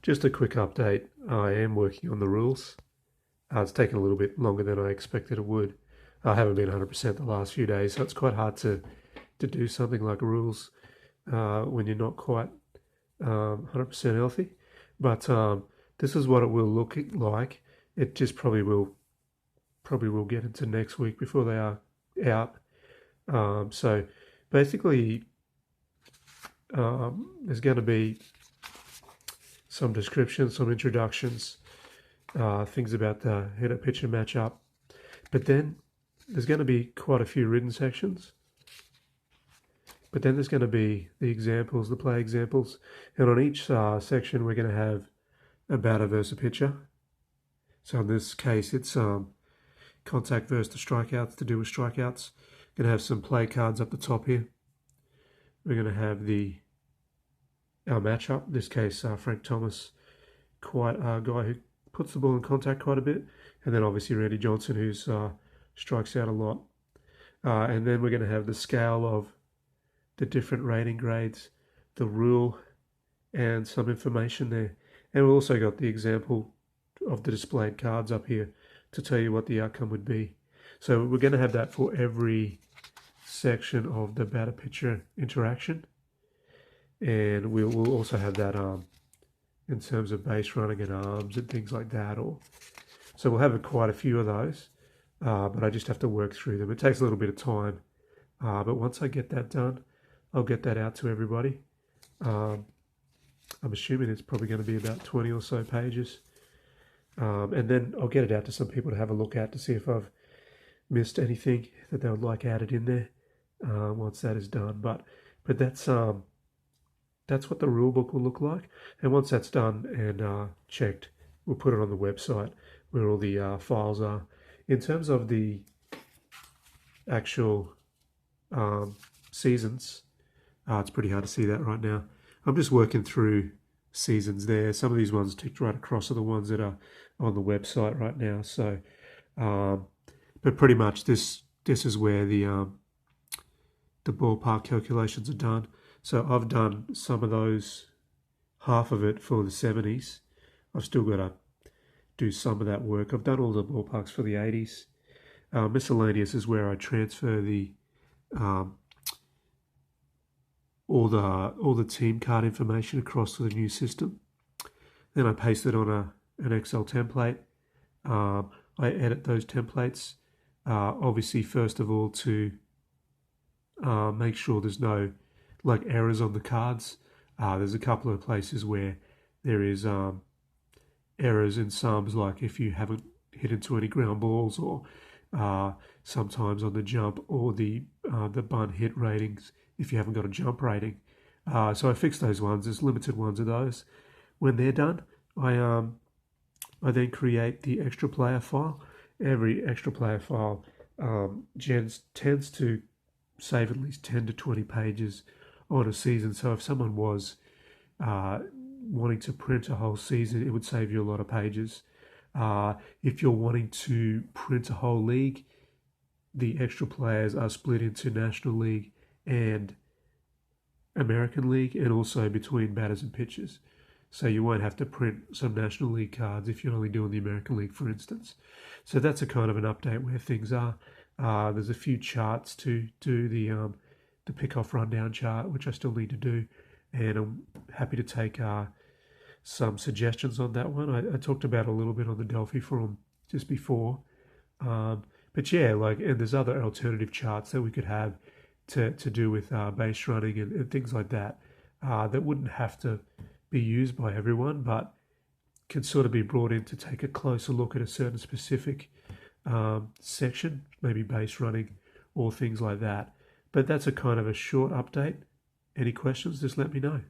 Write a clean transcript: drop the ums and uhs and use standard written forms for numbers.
Just a quick update. I am working on the rules. It's taken a little bit longer than I expected it would. I haven't been 100% the last few days, so it's quite hard to do something like rules when you're not quite 100% healthy. But this is what it will look like. It just probably will get into next week before they are out. So basically, there's going to be some descriptions, some introductions, things about the hitter-pitcher matchup. But then there's going to be quite a few written sections. But then there's going to be the examples, the play examples. And on each section, we're going to have a batter versus a pitcher. So in this case, it's contact versus the strikeouts, to do with strikeouts. Going to have some play cards up the top here. We're going to have our matchup. In this case, Frank Thomas, quite a guy who puts the ball in contact quite a bit. And then obviously Randy Johnson, who's strikes out a lot. And then we're going to have the scale of the different rating grades, the rule, and some information there. And we've also got the example of the displayed cards up here to tell you what the outcome would be. So we're going to have that for every section of the batter-pitcher interaction. And we'll also have that in terms of base running and arms and things like that. So we'll have quite a few of those, but I just have to work through them. It takes a little bit of time, but once I get that done, I'll get that out to everybody. I'm assuming it's probably going to be about 20 or so pages. And then I'll get it out to some people to have a look at to see if I've missed anything that they would like added in there once that is done. But that's what the rule book will look like. And once that's done and checked, we'll put it on the website where all the files are. In terms of the actual seasons, it's pretty hard to see that right now. I'm just working through seasons there. Some of these ones ticked right across are the ones that are on the website right now. So, but pretty much this is where the ballpark calculations are done. So I've done some of those, half of it for the 70s. I've still got to do some of that work. I've done all the ballparks for the 80s. Miscellaneous is where I transfer the all the team card information across to the new system. Then I paste it on an Excel template. I edit those templates, obviously first of all to make sure there's no errors on the cards. There's a couple of places where there is errors in sums, like if you haven't hit into any ground balls, or sometimes on the jump, or the bunt hit ratings if you haven't got a jump rating. So I fixed those ones. There's limited ones of those. When they're done, I then create the extra player file. Every extra player file tends to save at least 10 to 20 pages on a season. So if someone was wanting to print a whole season, it would save you a lot of pages. If you're wanting to print a whole league, the extra players are split into National League and American League, and also between batters and pitchers. So you won't have to print some National League cards if you're only doing the American League, for instance. So that's a kind of an update where things are. There's a few charts to do the pick-off rundown chart, which I still need to do, and I'm happy to take some suggestions on that one. I talked about a little bit on the Delphi forum just before, but yeah, and there's other alternative charts that we could have to do with base running and things like that, that wouldn't have to be used by everyone, but can sort of be brought in to take a closer look at a certain specific section, maybe base running or things like that. But that's a kind of a short update. Any questions, just let me know.